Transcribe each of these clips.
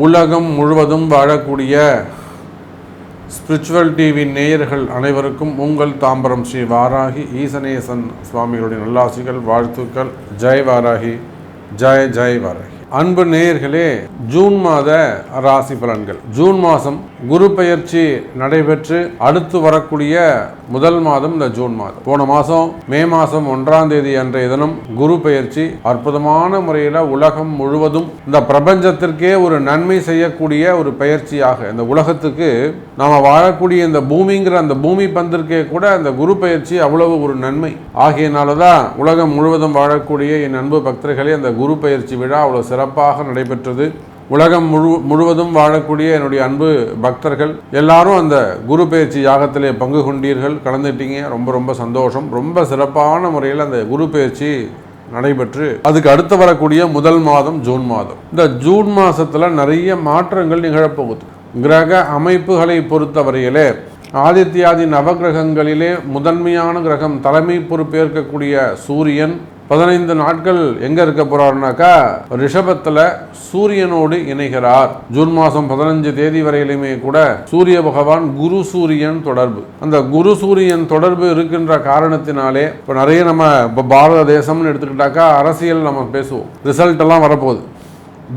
உலகம் முழுவதும் வாழக்கூடிய ஸ்பிரிச்சுவல் டிவி நேயர்கள் அனைவருக்கும் உங்கள் தாம்பரம் ஸ்ரீ வாராகி ஈசனேசன் சுவாமிகளுடைய நல்லாசிகள், வாழ்த்துக்கள். ஜெய் வாராகி, ஜெய் ஜெய் வாராகி. அன்பு நேயர்களே, ஜூன் மாத ராசி பலன்கள். ஜூன் மாதம் குரு பெயர்ச்சி நடைபெற்று அடுத்து வரக்கூடிய முதல் மாதம் இந்த ஜூன் மாதம். போன மாதம் மே மாதம் 1ஆம் தேதி அன்றைய தினம் குரு பெயர்ச்சி அற்புதமான முறையில் உலகம் முழுவதும் இந்த பிரபஞ்சத்திற்கே ஒரு நன்மை செய்யக்கூடிய ஒரு பயிற்சியாக, இந்த உலகத்துக்கு நாம் வாழக்கூடிய இந்த பூமிங்கிற அந்த பூமி பந்திற்கே கூட அந்த குரு பெயர்ச்சி அவ்வளவு ஒரு நன்மை ஆகியனாலதான் உலகம் முழுவதும் வாழக்கூடிய என் அன்பு பக்தர்களே அந்த குரு பெயர்ச்சி விழா அவ்வளவு சிறப்பாக நடைபெற்றது. உலகம் முழுவதும் வாழக்கூடிய என்னுடைய அன்பு பக்தர்கள் எல்லாரும் அந்த குரு பெயர்ச்சி யாகத்திலே பங்கு கொண்டீர்கள், கலந்துட்டீங்க. ரொம்ப ரொம்ப சந்தோஷம். ரொம்ப சிறப்பான முறையில் அந்த குரு பெயர்ச்சி நடைபெற்று அதுக்கு அடுத்து வரக்கூடிய முதல் மாதம் ஜூன் மாதம். இந்த ஜூன் மாதத்தில் நிறைய மாற்றங்கள் நிகழப்போகுது. கிரக அமைப்புகளை பொறுத்தவரையிலே ஆதித்யாதி நவகிரகங்களிலே முதன்மையான கிரகம், தலைமை பொறுப்பேற்கக்கூடிய சூரியன் 15 நாட்கள் எங்க இருக்க போறாருனாக்கா ரிஷபத்துல சூரியனோடு இணைகிறார். ஜூன் மாதம் 15 தேதி வரையிலுமே கூட சூரிய பகவான் குரு சூரியன் தொடர்பு, அந்த குரு சூரியன் தொடர்பு இருக்கின்ற காரணத்தினாலே இப்போ நிறைய நம்ம இப்போ பாரத தேசம்னு எடுத்துக்கிட்டாக்கா அரசியல் நம்ம பேசுவோம். ரிசல்ட் எல்லாம் வரப்போகுது.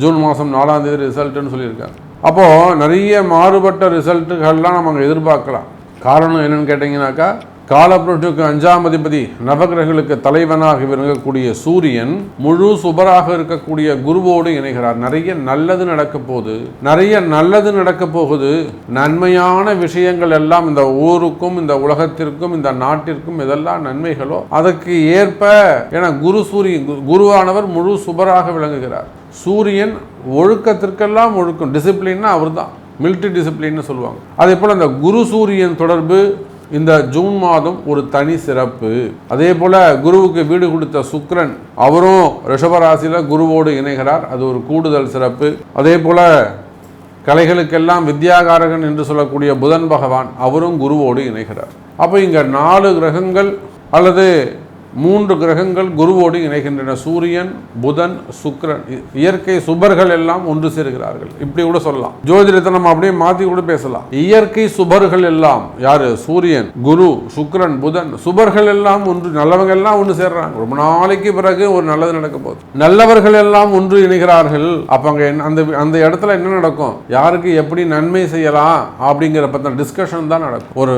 ஜூன் மாதம் 4ஆம் தேதி ரிசல்ட்னு சொல்லியிருக்காங்க. அப்போ நிறைய மாறுபட்ட ரிசல்ட்டுகள்லாம் நம்ம எதிர்பார்க்கலாம். காரணம் என்னன்னு கேட்டீங்கன்னாக்கா காலப்புருஷனுக்கு 5ஆம் அதிபதி நவகிரகங்களுக்கு தலைவனாக விளங்கக்கூடிய சூரியன் முழு சுபராக இருக்கக்கூடிய குருவோடு இணைகிறார். நிறைய நல்லது நடக்க போகுது. நன்மையான விஷயங்கள் எல்லாம் இந்த ஊருக்கும் இந்த உலகத்திற்கும் இந்த நாட்டிற்கும் இதெல்லாம் நன்மைகளோ அதற்கு ஏற்ப என குருவானவர் முழு சுபராக விளங்குகிறார். சூரியன் ஒழுக்கத்திற்கெல்லாம் ஒழுக்கம், டிசிப்ளின்னா அவர் தான், மிலிட்டரி டிசிப்ளின்னு சொல்லுவாங்க. அதே போல் அந்த குரு சூரியன் தொடர்பு இந்த ஜூன் மாதம் ஒரு தனி சிறப்பு. அதே போல குருவுக்கு வீடு கொடுத்த சுக்கிரன் அவரும் ரிஷபராசியில் குருவோடு இணைகிறார். அது ஒரு கூடுதல் சிறப்பு. அதே போல கலைகளுக்கெல்லாம் வித்யாகாரகன் என்று சொல்லக்கூடிய புதன் பகவான் அவரும் குருவோடு இணைகிறார். அப்போ இங்கே 4 கிரகங்கள் அல்லது 3 கிரகங்கள் குருவோடு இணைகின்றன. சூரியன், புதன், சுக்கிரன், இயற்கை சுபர்கள் எல்லாம் ஒன்று சேர்கிறார்கள். இப்படி கூட சொல்லலாம். ஜோதிடத்தை நம்ம அப்படியே மாற்றி கூட பேசலாம். இயற்கை சுபர்கள் எல்லாம் யாரு? சூரியன், குரு, சுக்கிரன், புதன், சுபர்கள் எல்லாம் ஒன்று, நல்லவங்க எல்லாம் ஒன்று சேர்றாங்க. ரொம்ப நாளைக்கு பிறகு ஒரு நல்லது நடக்க போகுது. நல்லவர்கள் எல்லாம் ஒன்று இணைகிறார்கள். அப்ப அந்த இடத்துல என்ன நடக்கும்? யாருக்கு எப்படி நன்மை செய்யலாம் அப்படிங்கிற பத்தின டிஸ்கஷன் தான் நடக்கும். ஒரு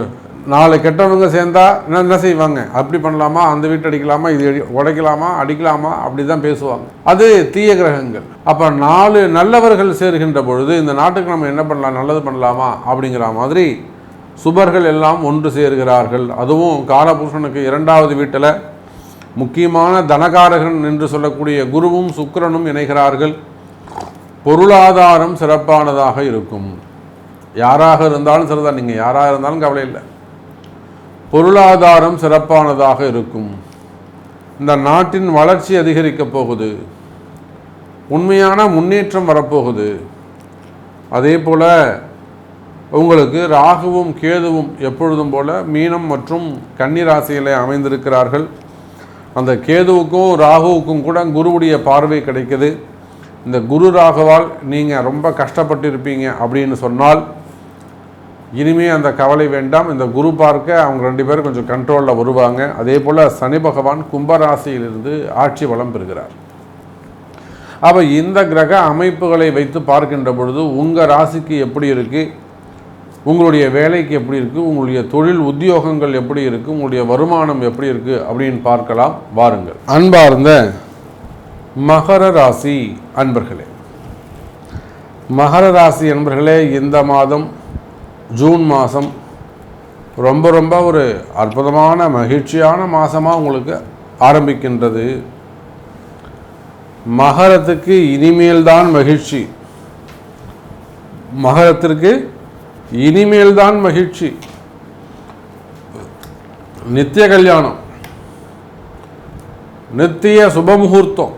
4 கெட்டவங்க சேர்ந்தா என்ன செய்வாங்க? அப்படி பண்ணலாமா, அந்த வீட்டு அடிக்கலாமா, இது உடைக்கலாமா, அடிக்கலாமா, அப்படி தான் பேசுவாங்க. அது தீய கிரகங்கள். அப்போ 4 நல்லவர்கள் சேர்கின்ற பொழுது இந்த நாட்டுக்கு நம்ம என்ன பண்ணலாம், நல்லது பண்ணலாமா அப்படிங்கிற மாதிரி சுபர்கள் எல்லாம் ஒன்று சேர்கிறார்கள். அதுவும் காலபுருஷனுக்கு 2வது வீட்டில் முக்கியமான தனகாரகன் என்று சொல்லக்கூடிய குருவும் சுக்கிரனும் இணைகிறார்கள். பொருளாதாரம் சிறப்பானதாக இருக்கும். யாராக இருந்தாலும் சரிதான், நீங்கள் யாராக இருந்தாலும் கவலை இல்லை, பொருளாதாரம் சிறப்பானதாக இருக்கும். இந்த நாட்டின் வளர்ச்சி அதிகரிக்கப் போகுது. உண்மையான முன்னேற்றம் வரப்போகுது. அதே போல் உங்களுக்கு ராகுவும் கேதுவும் எப்பொழுதும் போல மீனம் மற்றும் கன்னி ராசியிலே அமைந்திருக்கிறார்கள். அந்த கேதுவுக்கும் ராகுவுக்கும் கூட குருவுடைய பார்வை கிடைக்குது. இந்த குரு ராகுவால் நீங்கள் ரொம்ப கஷ்டப்பட்டிருப்பீங்க அப்படின்னு சொன்னால் இனிமே அந்த கவலை வேண்டாம். இந்த குரு பார்க்க அவங்க 2 பேரும் கொஞ்சம் கண்ட்ரோலில் வருவாங்க. அதே போல் சனி பகவான் கும்பராசியிலிருந்து ஆட்சி வளம் பெறுகிறார். அப்போ இந்த கிரக அமைப்புகளை வைத்து பார்க்கின்ற பொழுது உங்கள் ராசிக்கு எப்படி இருக்குது, உங்களுடைய வேலைக்கு எப்படி இருக்குது, உங்களுடைய தொழில் உத்தியோகங்கள் எப்படி இருக்குது, உங்களுடைய வருமானம் எப்படி இருக்குது அப்படின்னு பார்க்கலாம். வாருங்கள். அன்பார்ந்த மகர ராசி அன்பர்களே, மகர ராசி அன்பர்களே, இந்த மாதம் ஜூன் மாதம் ரொம்ப ஒரு அற்புதமான மகிழ்ச்சியான மாதமாக உங்களுக்கு ஆரம்பிக்கின்றது. மகரத்துக்கு இனிமேல்தான் மகிழ்ச்சி, மகரத்திற்கு இனிமேல்தான் மகிழ்ச்சி. நித்திய கல்யாணம், நித்திய சுபமுகூர்த்தம்,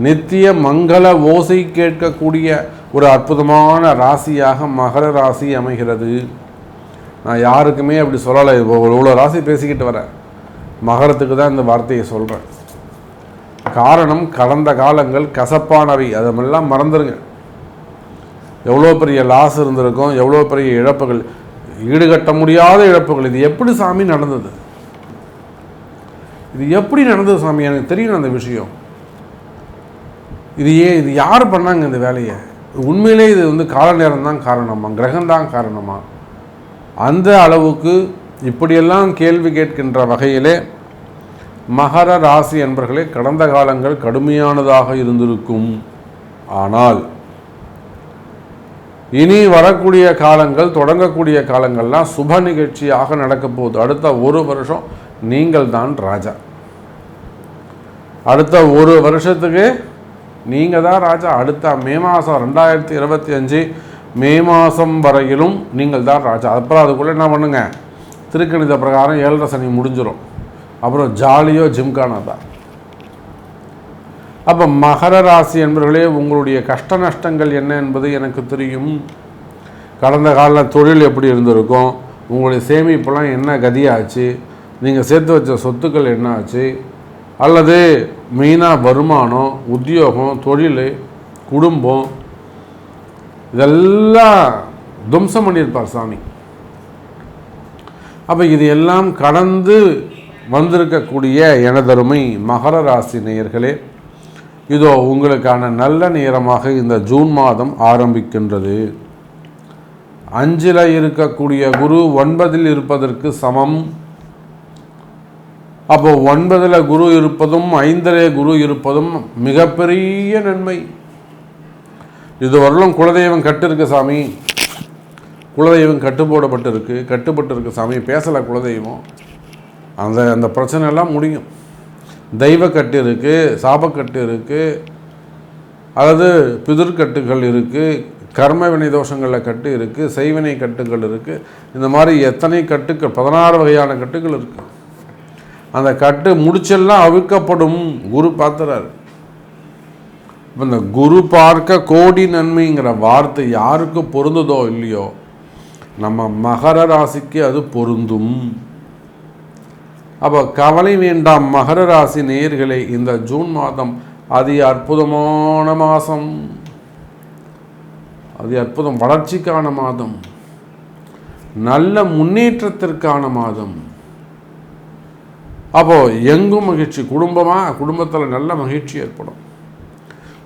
நித்திய மங்கள ஓசை கேட்கக்கூடிய ஒரு அற்புதமான ராசியாக மகர ராசி அமைகிறது. நான் யாருக்குமே அப்படி சொல்லலை. இவ்வளோ ராசி பேசிக்கிட்டு வரேன். மகரத்துக்கு தான் இந்த வார்த்தையை சொல்கிறேன். காரணம், கடந்த காலங்கள் கசப்பானவை, அதெல்லாம் மறந்துடுங்க. எவ்வளோ பெரிய லாஸ் இருந்திருக்கும், எவ்வளோ பெரிய இழப்புகள், ஈடுகட்ட முடியாத இழப்புகள். இது எப்படி சாமி நடந்தது? இது எப்படி நடந்தது சாமி? எனக்கு தெரியணும் அந்த விஷயம். இது யார் பண்ணாங்க இந்த வேலையை? உண்மையிலே இது கால நேரம் தான் காரணமா, கிரகம்தான் காரணமா? அந்த அளவுக்கு இப்படியெல்லாம் கேள்வி கேட்கின்ற வகையிலே மகர ராசி என்பர்களே கடந்த காலங்கள் கடுமையானதாக இருந்திருக்கும். ஆனால் இனி வரக்கூடிய காலங்கள், தொடங்கக்கூடிய காலங்கள்லாம் சுப நிகழ்ச்சியாக நடக்க போகுது. அடுத்த ஒரு வருஷம் நீங்கள் தான் ராஜா. அடுத்த ஒரு வருஷத்துக்கு நீங்கள் தான் ராஜா. அடுத்த மே மாதம் 2025 மே மாதம் வரையிலும் நீங்கள் தான் ராஜா. அப்புறம் அதுக்குள்ளே என்ன பண்ணுங்க, திருக்கணித பிரகாரம் 7.5 சனி முடிஞ்சிடும். அப்புறம் ஜாலியோ ஜிம்கானா தான். அப்போ மகர ராசி என்பவர்களே, உங்களுடைய கஷ்ட நஷ்டங்கள் என்ன என்பது எனக்கு தெரியும். கடந்த கால தொழில் எப்படி இருந்திருக்கும், உங்களுடைய சேமிப்பெல்லாம் என்ன கதியாச்சு, நீங்கள் சேர்த்து வச்ச சொத்துக்கள் என்ன ஆச்சு, அல்லது மெயினாக வருமானம், உத்தியோகம், தொழில், குடும்பம், இதெல்லாம் துவம்சம் பண்ணியிருப்பார் சாமி. அப்போ இது எல்லாம் கடந்து வந்திருக்கக்கூடிய எனதருமை மகர ராசி நேயர்களே, இதோ உங்களுக்கான நல்ல நேரமாக இந்த ஜூன் மாதம் ஆரம்பிக்கின்றது. 5ல் இருக்கக்கூடிய குரு 9ல் இருப்பதற்கு சமம். அப்போ 9ல் குரு இருப்பதும் 5ல் குரு இருப்பதும் மிகப்பெரிய நன்மை. இதுவரையிலும் குலதெய்வம் கட்டு இருக்கு சாமி, குலதெய்வம் கட்டுப்பட்டு இருக்கு சாமி, பேசலை குலதெய்வம், அந்த பிரச்சனையெல்லாம் முடியும். தெய்வக்கட்டு இருக்குது, சாபக்கட்டு இருக்குது, அதாவது பிதிர்கட்டுகள் இருக்குது, கர்ம வினை தோஷங்களில் கட்டு இருக்குது, செய்வினை கட்டுகள் இருக்குது. இந்த மாதிரி எத்தனை கட்டுக்கள், 16 வகையான கட்டுகள் இருக்குது. அந்த கட்டு முடிச்செல்லாம் அவிழ்க்கப்படும். குரு பார்த்துறாரு. இப்போ இந்த குரு பார்க்க கோடி நன்மைங்கிற வார்த்தை யாருக்கு பொருந்ததோ இல்லையோ, நம்ம மகர ராசிக்கு அது பொருந்தும். அப்போ கவலை வேண்டாம் மகர ராசி நேயர்களே. இந்த ஜூன் மாதம் அதி அற்புதமான மாதம், அதி அற்புதம், வளர்ச்சிக்கான மாதம், நல்ல முன்னேற்றத்திற்கான மாதம். அப்போது எங்கும் மகிழ்ச்சி, குடும்பத்தில் நல்ல மகிழ்ச்சி ஏற்படும்.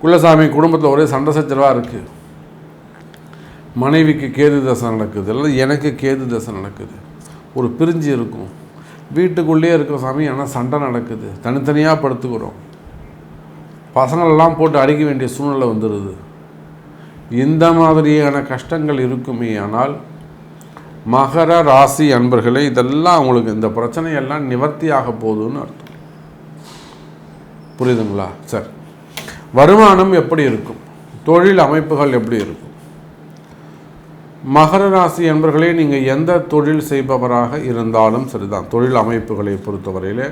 குலசாமி குடும்பத்தில் ஒரே சண்டை சச்சரவாக இருக்குது. மனைவிக்கு கேது தசை நடக்குது, இல்லை எனக்கு கேது தசை நடக்குது, ஒரு பிரிஞ்சு இருக்கும். வீட்டுக்குள்ளேயே இருக்கும் சாமி, ஆனால் சண்டை நடக்குது, தனித்தனியாக படுத்துக்கிறோம், பசங்களெல்லாம் போட்டு அடிக்க வேண்டிய சூழ்நிலை வந்துடுது. இந்த மாதிரியான கஷ்டங்கள் இருக்குமே. ஆனால் மகர ராசி அன்பர்களே, இதெல்லாம் உங்களுக்கு இந்த பிரச்சனையெல்லாம் நிவர்த்தியாக போகுதுன்னு அர்த்தம். புரியுதுங்களா? சரி, வருமானம் எப்படி இருக்கும், தொழில் அமைப்புகள் எப்படி இருக்கும்? மகர ராசி என்பர்களே, நீங்கள் எந்த தொழில் செய்பவராக இருந்தாலும் சரிதான், தொழில் அமைப்புகளை பொறுத்தவரையில்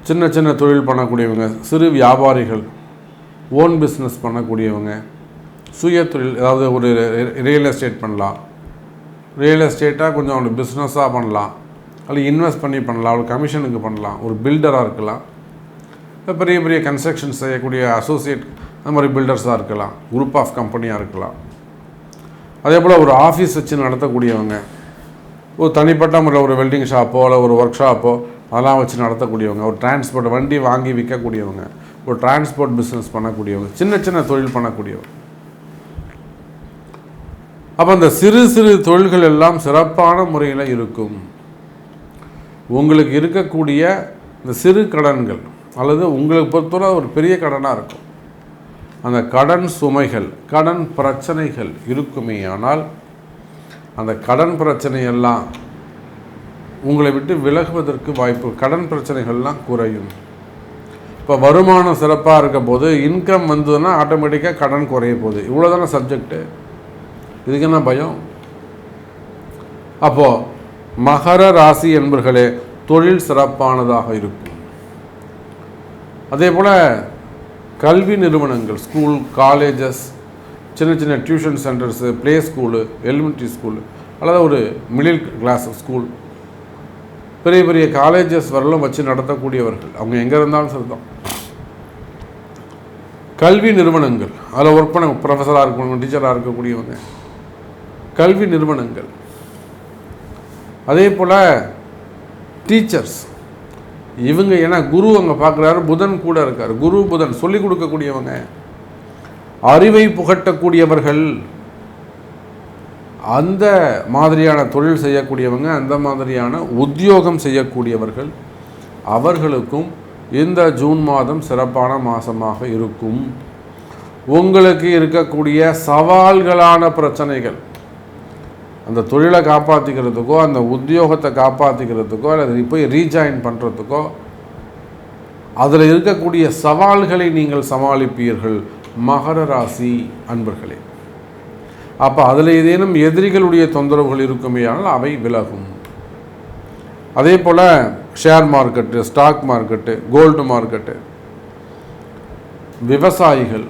சின்ன சின்ன தொழில் பண்ணக்கூடியவங்க, சிறு வியாபாரிகள், ஓன் பிஸ்னஸ் பண்ணக்கூடியவங்க, சுய தொழில், அதாவது ஒரு ரியல் எஸ்டேட் பண்ணலாம், ரியல் எஸ்டேட்டாக கொஞ்சம் அவங்களுக்கு பிஸ்னஸாக பண்ணலாம், அல்லது இன்வெஸ்ட் பண்ணி பண்ணலாம், ஒரு கமிஷனுக்கு பண்ணலாம், ஒரு பில்டராக இருக்கலாம், பெரிய பெரிய கன்ஸ்ட்ரக்ஷன் செய்யக்கூடிய அசோசியேட் அந்த மாதிரி பில்டர்ஸாக இருக்கலாம், குரூப் ஆஃப் கம்பெனியாக இருக்கலாம். அதே போல் ஒரு ஆஃபீஸ் வச்சு நடத்தக்கூடியவங்க, ஒரு தனிப்பட்ட முறையில் ஒரு வெல்டிங் ஷாப்போ இல்லை ஒரு ஒர்க் ஷாப்போ அதெல்லாம் வச்சு நடத்தக்கூடியவங்க, ஒரு டிரான்ஸ்போர்ட் வண்டி வாங்கி விற்கக்கூடியவங்க, ஒரு டிரான்ஸ்போர்ட் பிஸ்னஸ் பண்ணக்கூடியவங்க, சின்ன சின்ன தொழில் பண்ணக்கூடியவங்க. அப்போ அந்த சிறு சிறு தொழில்கள் எல்லாம் சிறப்பான முறையில் இருக்கும். உங்களுக்கு இருக்கக்கூடிய இந்த சிறு கடன்கள் அல்லது உங்களுக்கு பொறுத்தவரை ஒரு பெரிய கடனாக இருக்கும், அந்த கடன் சுமைகள், கடன் பிரச்சனைகள் இருக்குமே. ஆனால் அந்த கடன் பிரச்சனையெல்லாம் உங்களை விட்டு விலகுவதற்கு வாய்ப்பு, கடன் பிரச்சனைகள்லாம் குறையும். இப்போ வருமானம் சிறப்பாக இருக்க போது, இன்கம் வந்ததுன்னா ஆட்டோமேட்டிக்காக கடன் குறைய போகுது. இவ்வளோதான சப்ஜெக்டு, இதுக்கு என்ன பயம்? அப்போது மகர ராசி என்பர்களே, தொழில் சிறப்பானதாக இருக்கும். அதே போல் கல்வி நிறுவனங்கள், ஸ்கூல், காலேஜஸ், சின்ன சின்ன tuition centres, play school, elementary school, அல்லது ஒரு மிடில் கிளாஸ் ஸ்கூல், பெரிய பெரிய காலேஜஸ் வரலும் வச்சு நடத்தக்கூடியவர்கள், அவங்க எங்கே இருந்தாலும் சரிதான். கல்வி நிறுவனங்கள், அதில் ஒர்க் பண்ண ப்ரொஃபஸராக இருக்கவங்க, டீச்சராக இருக்கக்கூடியவங்க, கல்வி நிறுவனங்கள், அதே போல் டீச்சர்ஸ் இவங்க. ஏன்னா குரு அங்கே பார்க்குறாரு, புதன் கூட இருக்கார். குரு புதன் சொல்லிக் கொடுக்கக்கூடியவங்க, அறிவை புகட்டக்கூடியவர்கள், அந்த மாதிரியான தொழில் செய்யக்கூடியவங்க, அந்த மாதிரியான உத்தியோகம் செய்யக்கூடியவர்கள், அவர்களுக்கும் இந்த ஜூன் மாதம் சிறப்பான மாதமாக இருக்கும். உங்களுக்கு இருக்கக்கூடிய சவால்களான பிரச்சனைகள், அந்த தொழிலை காப்பாற்றிக்கிறதுக்கோ, அந்த உத்தியோகத்தை காப்பாற்றிக்கிறதுக்கோ, அல்லது போய் ரீஜாயின் பண்ணுறதுக்கோ, அதில் இருக்கக்கூடிய சவால்களை நீங்கள் சமாளிப்பீர்கள் மகர ராசி அன்பர்களே. அப்போ அதில் ஏதேனும் எதிரிகளுடைய தொந்தரவுகள் இருக்குமே ஆனால் அவை விலகும். அதே போல் share market, stock market, gold market, விவசாயிகள்,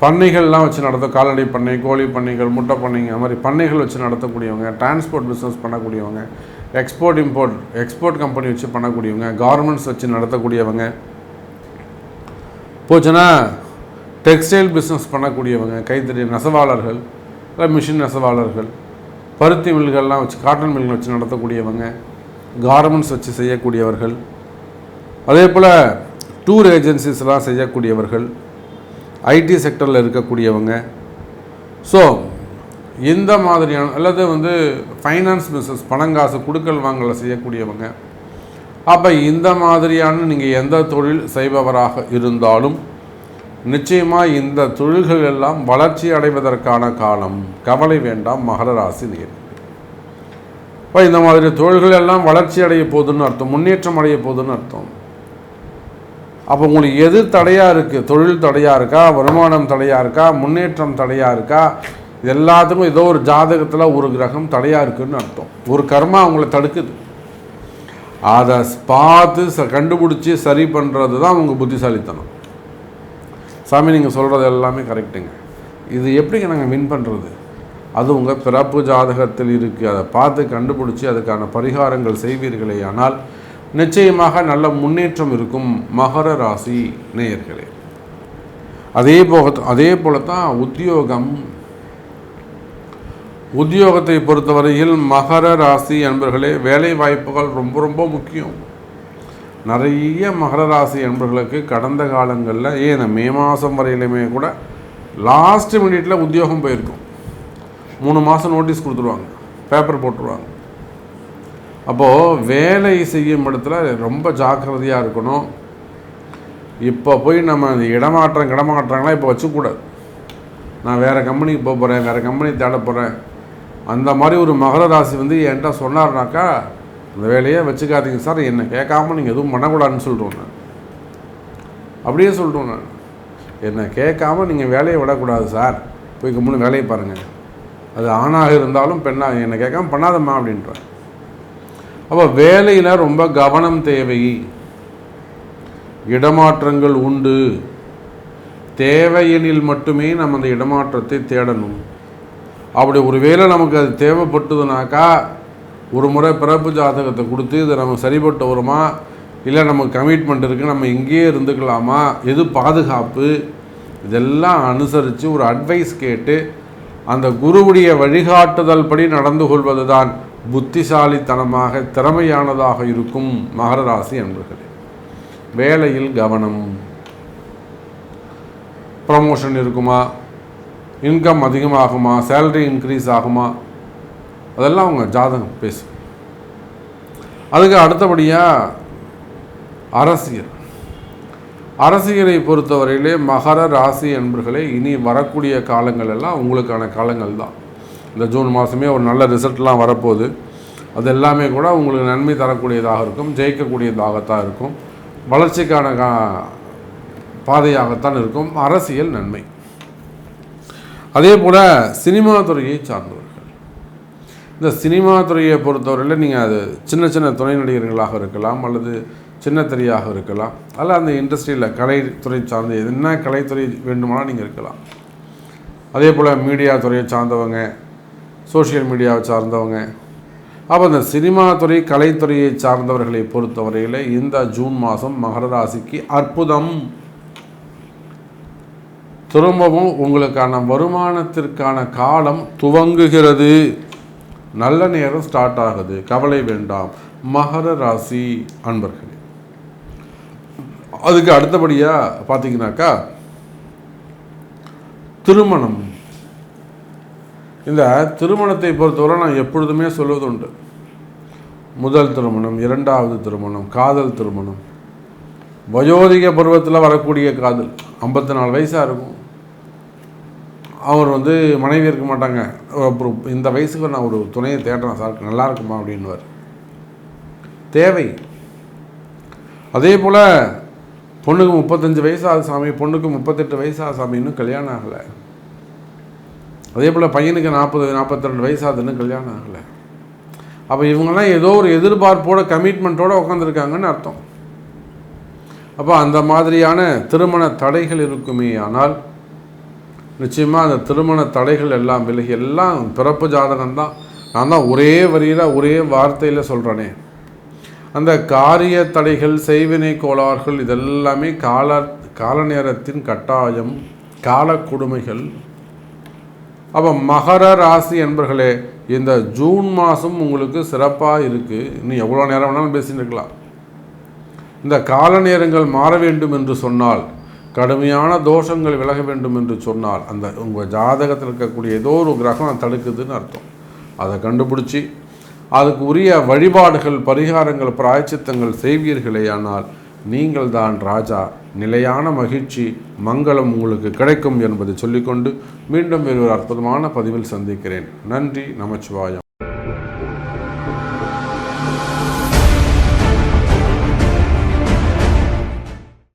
பண்ணைகள்லாம் வச்சு நடத்த, கால்நடை பண்ணை, கோழி பண்ணைகள், முட்டை பண்ணைங்க, அது மாதிரி பண்ணைகள் வச்சு நடத்தக்கூடியவங்க, டிரான்ஸ்போர்ட் பிஸ்னஸ் பண்ணக்கூடியவங்க, எக்ஸ்போர்ட் கம்பெனி வச்சு பண்ணக்கூடியவங்க, கார்மெண்ட்ஸ் வச்சு நடத்தக்கூடியவங்க, போச்சுன்னா டெக்ஸ்டைல் பிஸ்னஸ் பண்ணக்கூடியவங்க, கைத்தறி நெசவாளர்கள், மிஷின் நெசவாளர்கள், பருத்தி மில்கள்லாம் வச்சு, காட்டன் மில்கள் வச்சு நடத்தக்கூடியவங்க, கார்மெண்ட்ஸ் வச்சு செய்யக்கூடியவர்கள், அதே போல் டூர் ஏஜென்சிஸ்லாம் செய்யக்கூடியவர்கள், ஐடி செக்டரில் இருக்கக்கூடியவங்க. ஸோ இந்த மாதிரியான, அல்லது ஃபைனான்ஸ் பிஸ்னஸ், பணங்காசு கொடுக்கல் வாங்கலை செய்யக்கூடியவங்க. அப்போ இந்த மாதிரியான நீங்கள் எந்த தொழில் செய்பவராக இருந்தாலும் நிச்சயமாக இந்த தொழில்கள் எல்லாம் வளர்ச்சி அடைவதற்கான காலம். கவலை வேண்டாம் மகர ராசி நேயர்களே. இப்போ இந்த மாதிரி தொழில்கள் எல்லாம் வளர்ச்சி அடைய போகுதுன்னு அர்த்தம், முன்னேற்றம் அடைய போகுதுன்னு அர்த்தம். அப்போ உங்களுக்கு எது தடையாக இருக்குது? தொழில் தடையாக இருக்கா, வருமானம் தடையாக இருக்கா, முன்னேற்றம் தடையாக இருக்கா? இது எல்லாத்துக்கும் ஏதோ ஒரு ஜாதகத்தில் ஒரு கிரகம் தடையாக இருக்குதுன்னு அர்த்தம். ஒரு கர்மா அவங்கள தடுக்குது. அதை பார்த்து கண்டுபிடிச்சி சரி பண்ணுறது தான் உங்கள் புத்திசாலித்தனம். சாமி நீங்கள் சொல்கிறது எல்லாமே கரெக்டுங்க, இது எப்படிங்க நாங்கள் வின் பண்ணுறது? அது உங்கள் பிறப்பு ஜாதகத்தில் இருக்குது. அதை பார்த்து கண்டுபிடிச்சி அதுக்கான பரிகாரங்கள் செய்வீர்களே ஆனால் நிச்சயமாக நல்ல முன்னேற்றம் இருக்கும் மகர ராசி நேயர்களே. அதே போல தான் உத்தியோகத்தை பொறுத்தவரையில் மகர ராசி அன்பர்களே, வேலை வாய்ப்புகள் ரொம்ப ரொம்ப முக்கியம். நிறைய மகர ராசி அன்பர்களுக்கு கடந்த காலங்களில், ஏன் மே மாதம் வரையிலுமே கூட லாஸ்ட் மினிட்டில் உத்தியோகம் போயிருக்கும். 3 மாதம் நோட்டீஸ் கொடுத்துருவாங்க, பேப்பர் போட்டுருவாங்க. அப்போது வேலை செய்யும் இடத்துல ரொம்ப ஜாக்கிரதையாக இருக்கணும். இப்போ போய் நம்ம இடமாற்றங்களாம் இப்போ வச்சுக்கூடாது. நான் வேறு கம்பெனிக்கு போக போகிறேன், வேறு கம்பெனி தேட போகிறேன், அந்த மாதிரி ஒரு மகர ராசி என்கிட்ட சொன்னார்னாக்கா, அந்த வேலையை வச்சுக்காதீங்க சார், என்னை கேட்காம நீங்கள் எதுவும் பண்ணக்கூடாதுன்னு சொல்லிட்டோம். நான் அப்படியே சொல்லிட்டோம். நான் என்னை கேட்காம நீங்கள் வேலையை விடக்கூடாது சார், போய் கம்முன்னு வேலையை பாருங்கள், அது ஆணாக இருந்தாலும் பெண்ணாக, என்னை கேட்காம பண்ணாதம்மா அப்படின்றார். அப்போ வேலையில் ரொம்ப கவனம் தேவை. இடமாற்றங்கள் உண்டு, தேவையெனில் மட்டுமே நம்ம அந்த இடமாற்றத்தை தேடணும். அப்படி ஒரு வேளை நமக்கு அது தேவைப்பட்டதுனாக்கா ஒரு முறை பிறப்பு ஜாதகத்தை கொடுத்து இதை நம்ம சரிபட்டு வருமா, இல்லை நமக்கு கமிட்மெண்ட் இருக்குது, நம்ம இங்கேயே இருந்துக்கலாமா, எது பாதுகாப்பு, இதெல்லாம் அனுசரித்து ஒரு அட்வைஸ் கேட்டு அந்த குருவுடைய வழிகாட்டுதல் படி நடந்து கொள்வது தான் புத்திசாலித்தனமாக திறமையானதாக இருக்கும் மகர ராசி அன்பர்களே. வேலையில் கவனம். ப்ரமோஷன் இருக்குமா, இன்கம் அதிகமாகுமா, சேலரி இன்க்ரீஸ் ஆகுமா, அதெல்லாம் அவங்க ஜாதகம் பேசும். அதுக்கு அடுத்தபடியாக அரசியலை பொறுத்தவரையிலே மகர ராசி அன்பர்களே, இனி வரக்கூடிய காலங்கள் எல்லாம் உங்களுக்கான காலங்கள் தான். இந்த ஜூன் மாதமே ஒரு நல்ல ரிசல்ட்லாம் வரப்போகுது. அது எல்லாமே கூட உங்களுக்கு நன்மை தரக்கூடியதாக இருக்கும், ஜெயிக்கக்கூடியதாகத்தான் இருக்கும், வளர்ச்சிக்கான பாதையாகத்தான் இருக்கும். அரசியல் நன்மை. அதே போல் சினிமா துறையை சார்ந்தவர்கள், இந்த சினிமா துறையை பொறுத்தவரையில் நீங்கள் அது சின்ன சின்ன துணை நடிகர்களாக இருக்கலாம், அல்லது சின்ன திரையாக இருக்கலாம், அல்ல அந்த இண்டஸ்ட்ரியில் கலைத்துறை சார்ந்த என்ன கலைத்துறை வேண்டுமானால் நீங்கள் இருக்கலாம். அதே போல் மீடியா துறையை சார்ந்தவங்க, சோஷியல் மீடியாவை சார்ந்தவங்க, அப்போ இந்த சினிமா துறை, கலைத்துறையை சார்ந்தவர்களை பொறுத்தவரையில் இந்த ஜூன் மாதம் மகர ராசிக்கு அற்புதம். திரும்பவும் உங்களுக்கான வருமானத்திற்கான காலம் துவங்குகிறது. நல்ல நேரம் ஸ்டார்ட் ஆகுது. கவலை வேண்டாம் மகர ராசி அன்பர்களே. அதுக்கு அடுத்தபடியாக பார்த்தீங்கன்னாக்கா திருமணம். இந்த திருமணத்தை பொறுத்தவரை நான் எப்பொழுதுமே சொல்வதுண்டு, முதல் திருமணம், இரண்டாவது திருமணம், காதல் திருமணம், வயோதிக பருவத்தில் வரக்கூடிய காதல். 54 வயசாக இருக்கும், அவர் மனைவி இருக்க மாட்டாங்க, அப்புறம் இந்த வயசுக்கு நான் ஒரு துணையை தேடுறேன் சார், நல்லா இருக்குமா அப்படின்வார். தேவை. அதே போல் பொண்ணுக்கு 35 வயசாக சாமி, பொண்ணுக்கு 38 வயசாக சாமி, இன்னும் கல்யாணம் ஆகலை. அதே போல் பையனுக்கு 40-42 வயசாகுதுன்னு கல்யாணம் ஆகலை. அப்போ இவங்கெல்லாம் ஏதோ ஒரு எதிர்பார்ப்போட, கமிட்மெண்ட்டோடு உட்காந்துருக்காங்கன்னு அர்த்தம். அப்போ அந்த மாதிரியான திருமண தடைகள் இருக்குமே, ஆனால் நிச்சயமாக அந்த திருமண தடைகள் எல்லாம் விலகி, எல்லாம் பிறப்பு ஜாதகம்தான். நான் தான் ஒரே வரியில் ஒரே வார்த்தையில் சொல்கிறேனே, அந்த காரிய தடைகள், செய்வினை கோளாறுகள், இதெல்லாமே கால நேரத்தின் கட்டாயம், கால கொடுமைகள். அப்போ மகர ராசி என்பர்களே, இந்த ஜூன் மாதம் உங்களுக்கு சிறப்பாக இருக்குது. இன்னும் எவ்வளோ நேரம் வேணாலும் பேசிட்டு இருக்கலாம். இந்த கால நேரங்கள் மாற வேண்டும் என்று சொன்னால், கடுமையான தோஷங்கள் விலக வேண்டும் என்று சொன்னால், அந்த உங்கள் ஜாதகத்தில் இருக்கக்கூடிய ஏதோ ஒரு கிரகம் தடுக்குதுன்னு அர்த்தம். அதை கண்டுபிடிச்சி அதுக்கு உரிய வழிபாடுகள், பரிகாரங்கள், பிராயச்சித்தங்கள் செய்வீர்களேயானால் நீங்கள் தான் ராஜா. நிலையான மகிழ்ச்சி, மங்களம் உங்களுக்கு கிடைக்கும் என்பதை சொல்லிக்கொண்டு மீண்டும் ஒரு அற்புதமான பதிவில் சந்திக்கிறேன். நன்றி. நமச்சிவாயம்.